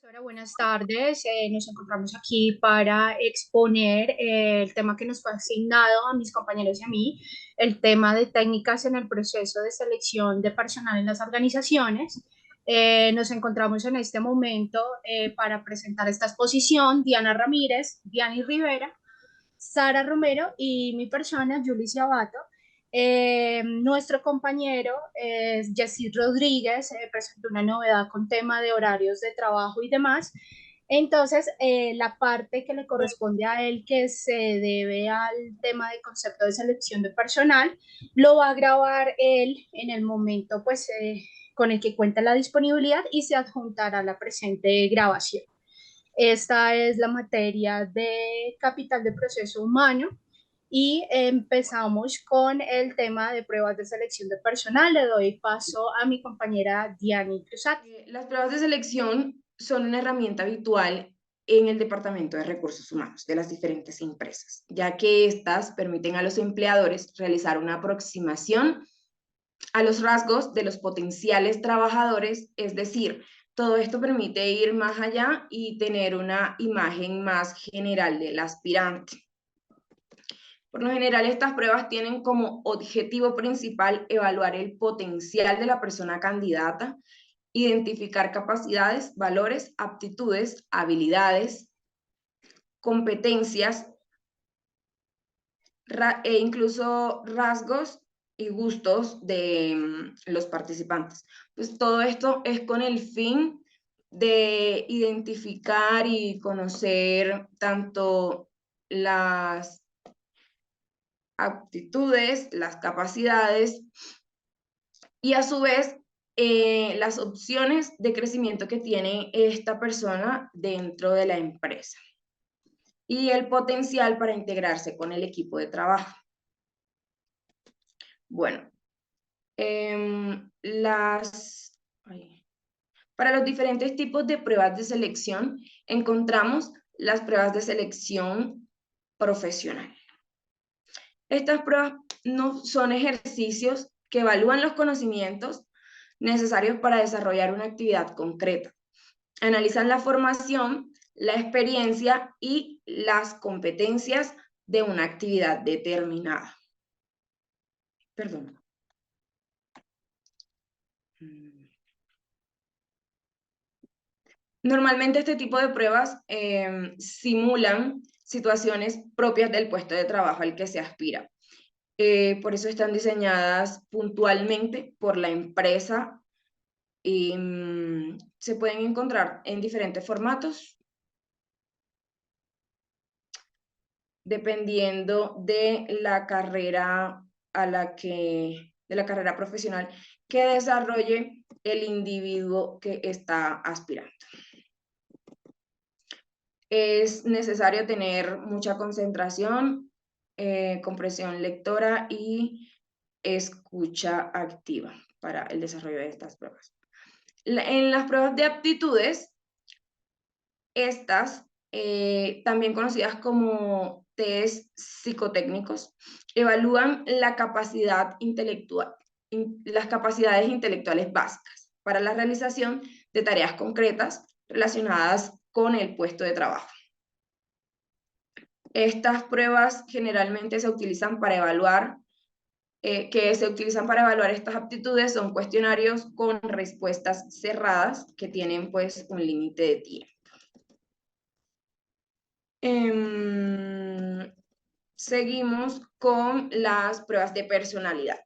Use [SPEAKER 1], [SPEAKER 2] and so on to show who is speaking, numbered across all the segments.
[SPEAKER 1] Profesora, buenas tardes. Nos encontramos aquí para exponer el tema que nos fue asignado a mis compañeros y a mí, el tema de técnicas en el proceso de selección de personal en las organizaciones. Nos encontramos en este momento para presentar esta exposición Diana Ramírez, Diany Rivera, Sara Romero y mi persona, Julicia Abato. Nuestro compañero Yesid Rodríguez presentó una novedad con tema de horarios de trabajo y demás. Entonces, la parte que le corresponde a él, que se debe al tema de concepto de selección de personal, lo va a grabar él en el momento pues, con el que cuenta la disponibilidad y se adjuntará a la presente grabación. Esta es la materia de capital de proceso humano y empezamos con el tema de pruebas de selección de personal. Le doy paso a mi compañera Diany Cruzat.
[SPEAKER 2] Las pruebas de selección son una herramienta habitual en el Departamento de Recursos Humanos de las diferentes empresas, ya que estas permiten a los empleadores realizar una aproximación a los rasgos de los potenciales trabajadores, es decir, todo esto permite ir más allá y tener una imagen más general del aspirante. Por lo general, estas pruebas tienen como objetivo principal evaluar el potencial de la persona candidata, identificar capacidades, valores, aptitudes, habilidades, competencias e incluso rasgos y gustos de los participantes. Pues todo esto es con el fin de identificar y conocer tanto las aptitudes, las capacidades y a su vez las opciones de crecimiento que tiene esta persona dentro de la empresa y el potencial para integrarse con el equipo de trabajo. Bueno, para los diferentes tipos de pruebas de selección encontramos las pruebas de selección profesional. Estas pruebas no son ejercicios que evalúan los conocimientos necesarios para desarrollar una actividad concreta. Analizan la formación, la experiencia y las competencias de una actividad determinada. Perdón. Normalmente este tipo de pruebas simulan situaciones propias del puesto de trabajo al que se aspira. Por eso están diseñadas puntualmente por la empresa y se pueden encontrar en diferentes formatos dependiendo de la carrera de la carrera profesional que desarrolle el individuo que está aspirando. Es necesario tener mucha concentración, comprensión lectora y escucha activa para el desarrollo de estas pruebas. En las pruebas de aptitudes, estas, también conocidas como test psicotécnicos, evalúan la capacidad intelectual, las capacidades intelectuales básicas para la realización de tareas concretas relacionadas con el puesto de trabajo. Estas pruebas generalmente se utilizan para evaluar estas aptitudes son cuestionarios con respuestas cerradas que tienen pues un límite de tiempo. Seguimos con las pruebas de personalidad.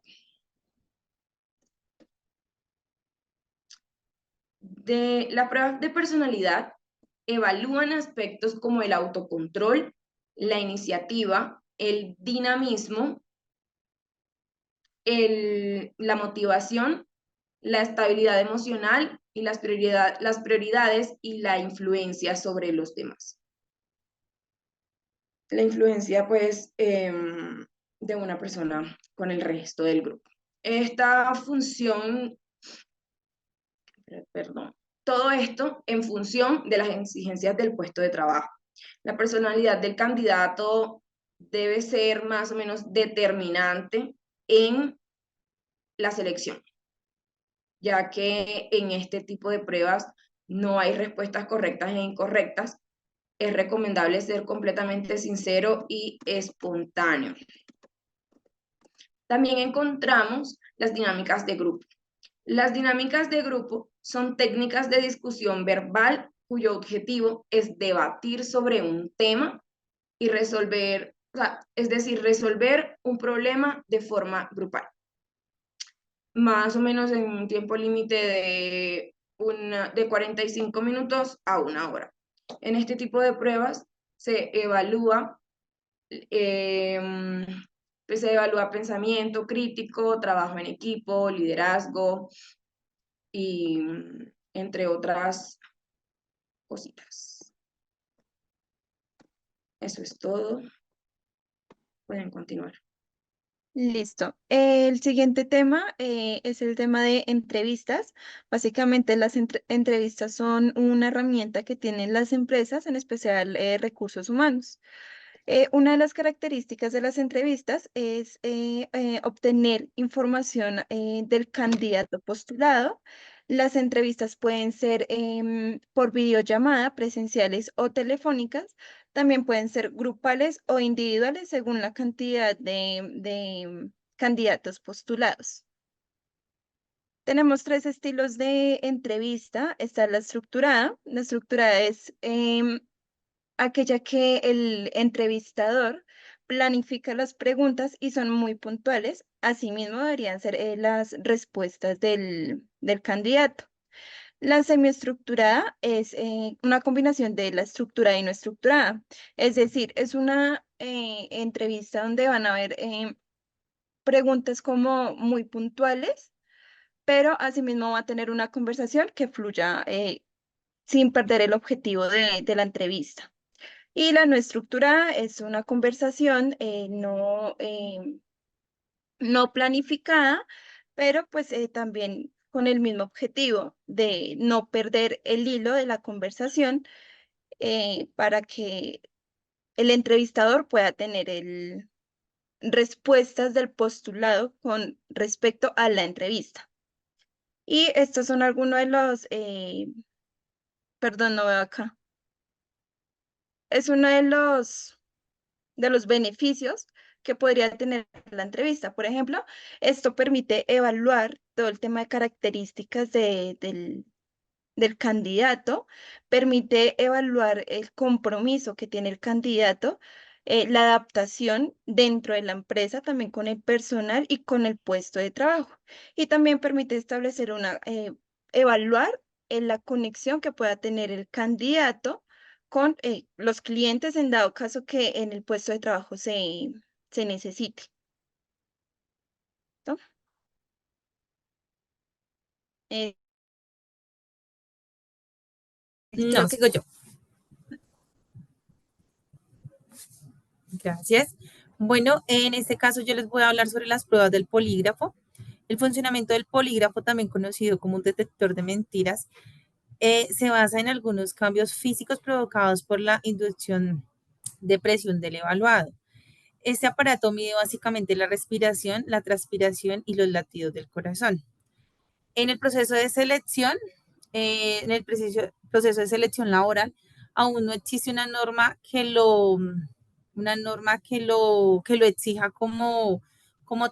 [SPEAKER 2] Las pruebas de personalidad evalúan aspectos como el autocontrol, la iniciativa, el dinamismo, la motivación, la estabilidad emocional y las prioridades y la influencia sobre los demás. La influencia, pues, de una persona con el resto del grupo. Esta función, perdón, todo esto en función de las exigencias del puesto de trabajo. La personalidad del candidato debe ser más o menos determinante en la selección, ya que en este tipo de pruebas no hay respuestas correctas e incorrectas. Es recomendable ser completamente sincero y espontáneo. También encontramos las dinámicas de grupo. Las dinámicas de grupo son técnicas de discusión verbal cuyo objetivo es debatir sobre un tema y resolver, es decir, resolver un problema de forma grupal. Más o menos en un tiempo límite de 45 minutos a 1 hora. En este tipo de pruebas se evalúa, se evalúa pensamiento crítico, trabajo en equipo, liderazgo y entre otras cositas. Eso es todo. Pueden continuar.
[SPEAKER 3] Listo. El siguiente tema es el tema de entrevistas. Básicamente las entrevistas son una herramienta que tienen las empresas, en especial recursos humanos. Una de las características de las entrevistas es obtener información del candidato postulado. Las entrevistas pueden ser por videollamada, presenciales o telefónicas. También pueden ser grupales o individuales según la cantidad de candidatos postulados. Tenemos tres estilos de entrevista. Está la estructurada. La estructurada es aquella que el entrevistador planifica las preguntas y son muy puntuales. Asimismo, deberían ser las respuestas del candidato. La semiestructurada es una combinación de la estructurada y no estructurada. Es decir, es una entrevista donde van a haber preguntas como muy puntuales, pero asimismo va a tener una conversación que fluya sin perder el objetivo de la entrevista. Y la no estructurada es una conversación no planificada, pero pues también con el mismo objetivo de no perder el hilo de la conversación para que el entrevistador pueda tener respuestas del postulado con respecto a la entrevista. Y estos son algunos de los, perdón, no veo acá. Es uno de los beneficios que podría tener la entrevista. Por ejemplo, esto permite evaluar todo el tema de características del candidato, permite evaluar el compromiso que tiene el candidato, la adaptación dentro de la empresa, también con el personal y con el puesto de trabajo. Y también permite establecer evaluar la conexión que pueda tener el candidato con los clientes en dado caso que en el puesto de trabajo se necesite. ¿No? Eh,
[SPEAKER 4] No,
[SPEAKER 3] creo que
[SPEAKER 4] sigo yo. Gracias. Bueno, en este caso yo les voy a hablar sobre las pruebas del polígrafo. El funcionamiento del polígrafo, también conocido como un detector de mentiras, se basa en algunos cambios físicos provocados por la inducción de presión del evaluado. Este aparato mide básicamente la respiración, la transpiración y los latidos del corazón. En el proceso de selección, proceso de selección laboral, aún no existe una norma que lo exija como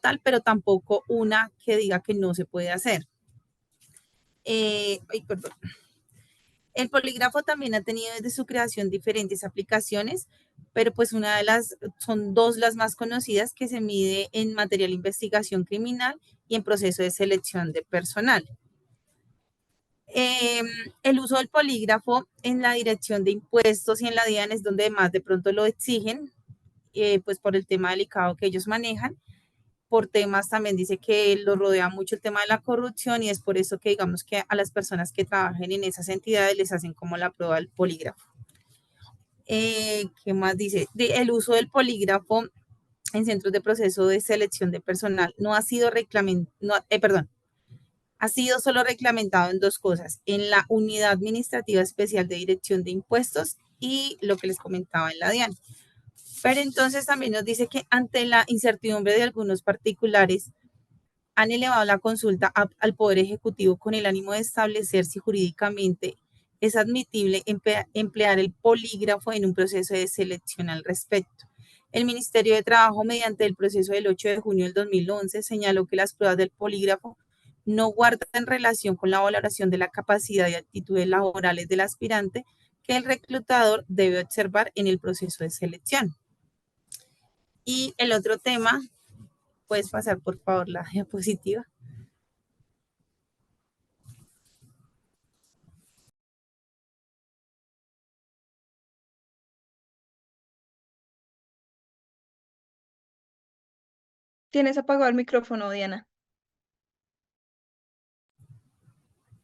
[SPEAKER 4] tal, pero tampoco una que diga que no se puede hacer. Perdón. El polígrafo también ha tenido desde su creación diferentes aplicaciones, pero pues son dos las más conocidas que se mide en materia de investigación criminal y en proceso de selección de personal. El uso del polígrafo en la dirección de impuestos y en la DIAN es donde más de pronto lo exigen, pues por el tema delicado que ellos manejan. Por temas también dice que lo rodea mucho el tema de la corrupción y es por eso que digamos que a las personas que trabajen en esas entidades les hacen como la prueba del polígrafo. ¿Qué más dice? El uso del polígrafo en centros de proceso de selección de personal no ha sido ha sido solo reglamentado en dos cosas, en la Unidad Administrativa Especial de Dirección de Impuestos y lo que les comentaba en la DIAN. Pero entonces también nos dice que ante la incertidumbre de algunos particulares, han elevado la consulta al Poder Ejecutivo con el ánimo de establecer si jurídicamente es admitible emplear el polígrafo en un proceso de selección al respecto. El Ministerio de Trabajo, mediante el proceso del 8 de junio del 2011, señaló que las pruebas del polígrafo no guardan relación con la valoración de la capacidad y actitudes laborales del aspirante que el reclutador debe observar en el proceso de selección. Y el otro tema, puedes pasar por favor la diapositiva.
[SPEAKER 3] Tienes apagado el micrófono, Diana.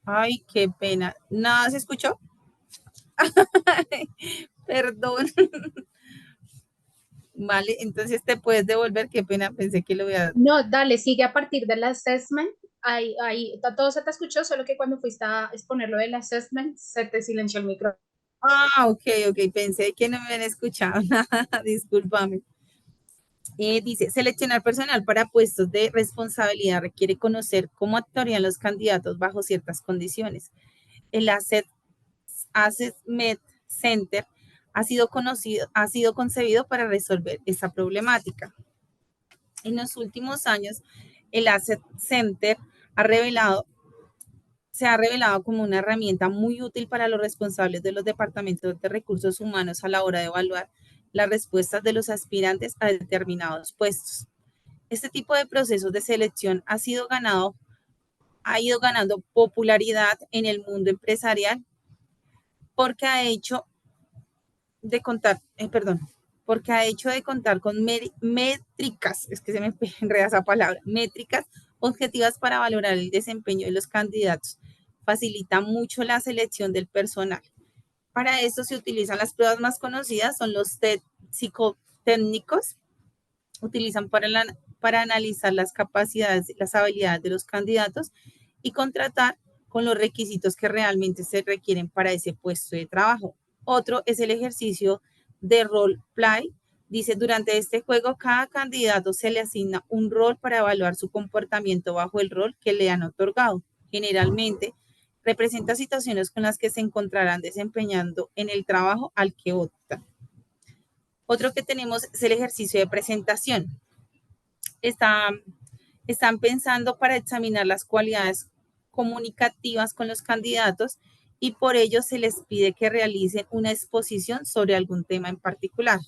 [SPEAKER 4] Ay, qué pena. ¿Nada se escuchó? Perdón. Vale, entonces te puedes devolver, qué pena, pensé que lo había...
[SPEAKER 1] No, dale, sigue a partir del assessment. Ahí, todo se te escuchó, solo que cuando fuiste a exponer lo del assessment, se te silenció el micrófono.
[SPEAKER 4] Ah, ok, pensé que no me habían escuchado nada, discúlpame. Dice, seleccionar personal para puestos de responsabilidad requiere conocer cómo actuarían los candidatos bajo ciertas condiciones. El Assessment Center ha sido concebido para resolver esa problemática. En los últimos años, el Asset Center se ha revelado como una herramienta muy útil para los responsables de los departamentos de recursos humanos a la hora de evaluar las respuestas de los aspirantes a determinados puestos. Este tipo de procesos de selección ha ido ganando popularidad en el mundo empresarial porque ha hecho de contar con métricas, es que se me enreda esa palabra, métricas objetivas para valorar el desempeño de los candidatos. Facilita mucho la selección del personal. Para esto se utilizan las pruebas más conocidas, son los test psicotécnicos, utilizan para analizar las capacidades, las habilidades de los candidatos y contratar con los requisitos que realmente se requieren para ese puesto de trabajo. Otro es el ejercicio de role play. Dice, durante este juego, cada candidato se le asigna un rol para evaluar su comportamiento bajo el rol que le han otorgado. Generalmente, representa situaciones con las que se encontrarán desempeñando en el trabajo al que optan. Otro que tenemos es el ejercicio de presentación. Están pensando para examinar las cualidades comunicativas con los candidatos y por ello se les pide que realicen una exposición sobre algún tema en particular.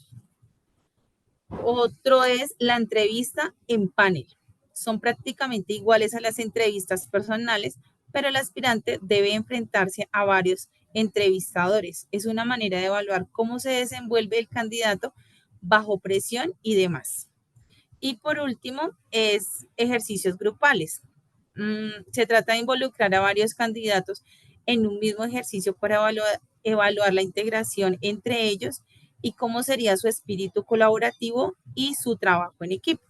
[SPEAKER 4] Otro es la entrevista en panel. Son prácticamente iguales a las entrevistas personales, pero el aspirante debe enfrentarse a varios entrevistadores. Es una manera de evaluar cómo se desenvuelve el candidato bajo presión y demás. Y por último, es ejercicios grupales. Se trata de involucrar a varios candidatos en un mismo ejercicio para evaluar la integración entre ellos y cómo sería su espíritu colaborativo y su trabajo en equipo.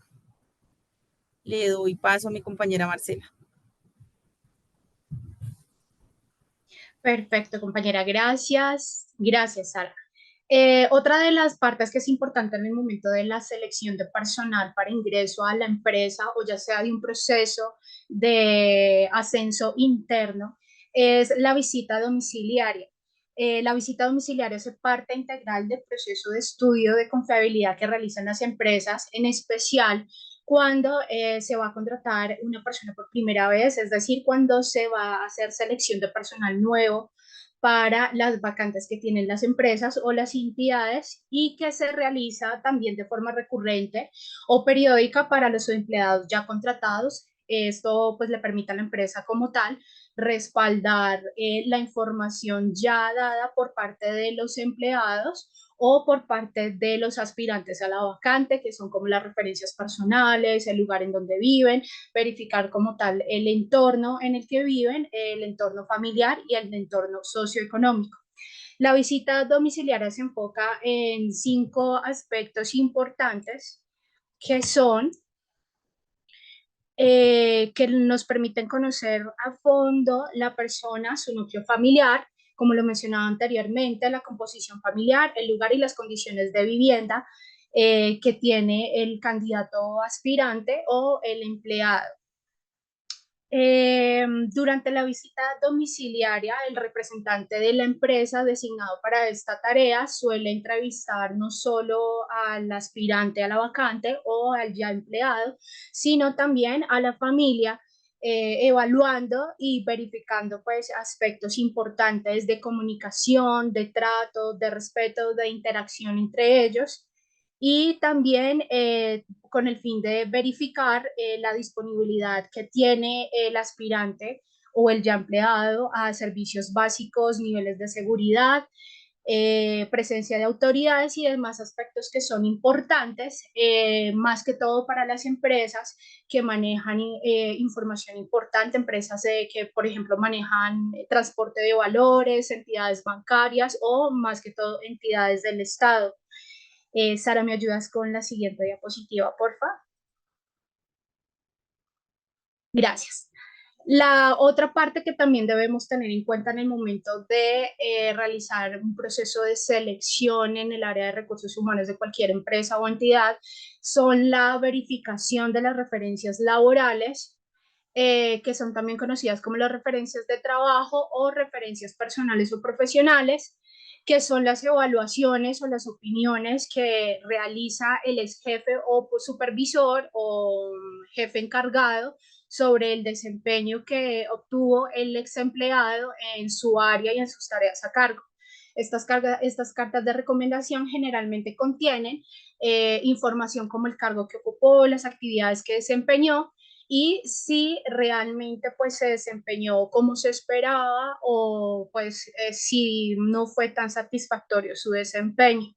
[SPEAKER 4] Le doy paso a mi compañera Marcela.
[SPEAKER 1] Perfecto, compañera, gracias. Gracias, Sara. Otra de las partes que es importante en el momento de la selección de personal para ingreso a la empresa o ya sea de un proceso de ascenso interno es la visita domiciliaria. La visita domiciliaria es parte integral del proceso de estudio de confiabilidad que realizan las empresas, en especial cuando se va a contratar una persona por primera vez, es decir, cuando se va a hacer selección de personal nuevo para las vacantes que tienen las empresas o las entidades y que se realiza también de forma recurrente o periódica para los empleados ya contratados. Esto pues le permite a la empresa como tal respaldar la información ya dada por parte de los empleados o por parte de los aspirantes a la vacante, que son como las referencias personales, el lugar en donde viven, verificar como tal el entorno en el que viven, el entorno familiar y el entorno socioeconómico. La visita domiciliaria se enfoca en 5 aspectos importantes que son que nos permiten conocer a fondo la persona, su núcleo familiar, como lo mencionaba anteriormente, la composición familiar, el lugar y las condiciones de vivienda que tiene el candidato aspirante o el empleado. Durante la visita domiciliaria, el representante de la empresa designado para esta tarea suele entrevistar no solo al aspirante a la vacante o al ya empleado, sino también a la familia, evaluando y verificando pues aspectos importantes de comunicación, de trato, de respeto, de interacción entre ellos. Y también con el fin de verificar la disponibilidad que tiene el aspirante o el ya empleado a servicios básicos, niveles de seguridad, presencia de autoridades y demás aspectos que son importantes, más que todo para las empresas que manejan información importante, empresas que, por ejemplo, manejan transporte de valores, entidades bancarias o más que todo entidades del Estado. Sara, ¿me ayudas con la siguiente diapositiva, porfa? Gracias. La otra parte que también debemos tener en cuenta en el momento de realizar un proceso de selección en el área de recursos humanos de cualquier empresa o entidad son la verificación de las referencias laborales, que son también conocidas como las referencias de trabajo o referencias personales o profesionales, que son las evaluaciones o las opiniones que realiza el ex jefe o supervisor o jefe encargado sobre el desempeño que obtuvo el ex empleado en su área y en sus tareas a cargo. Estas cartas de recomendación generalmente contienen información como el cargo que ocupó, las actividades que desempeñó y si realmente pues se desempeñó como se esperaba o pues si no fue tan satisfactorio su desempeño.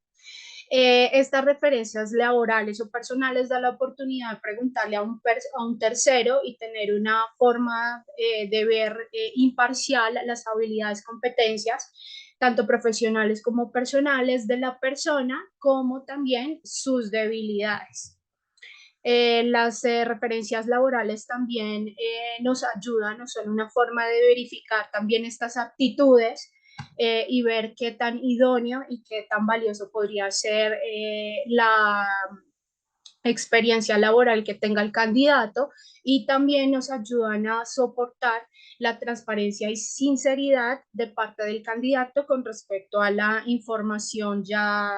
[SPEAKER 1] Estas referencias laborales o personales dan la oportunidad de preguntarle a un tercero y tener una forma de ver imparcial las habilidades, competencias, tanto profesionales como personales de la persona, como también sus debilidades. Las referencias laborales también nos ayudan, no son una forma de verificar también estas aptitudes y ver qué tan idóneo y qué tan valioso podría ser la experiencia laboral que tenga el candidato y también nos ayudan a soportar la transparencia y sinceridad de parte del candidato con respecto a la información ya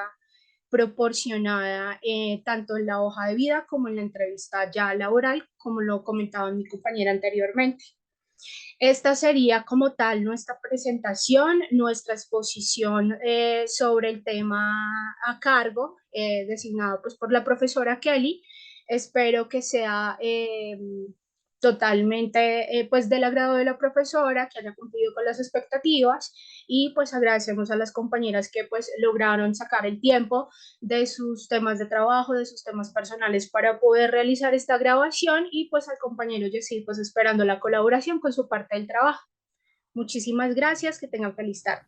[SPEAKER 1] proporcionada tanto en la hoja de vida como en la entrevista ya laboral, como lo comentaba mi compañera anteriormente. Esta sería como tal nuestra presentación, nuestra exposición sobre el tema a cargo, designado pues, por la profesora Kelly. Espero que sea totalmente pues del agrado de la profesora, que haya cumplido con las expectativas y pues agradecemos a las compañeras que pues lograron sacar el tiempo de sus temas de trabajo, de sus temas personales para poder realizar esta grabación y pues al compañero Yesid pues esperando la colaboración con su parte del trabajo. Muchísimas gracias, que tengan feliz tarde.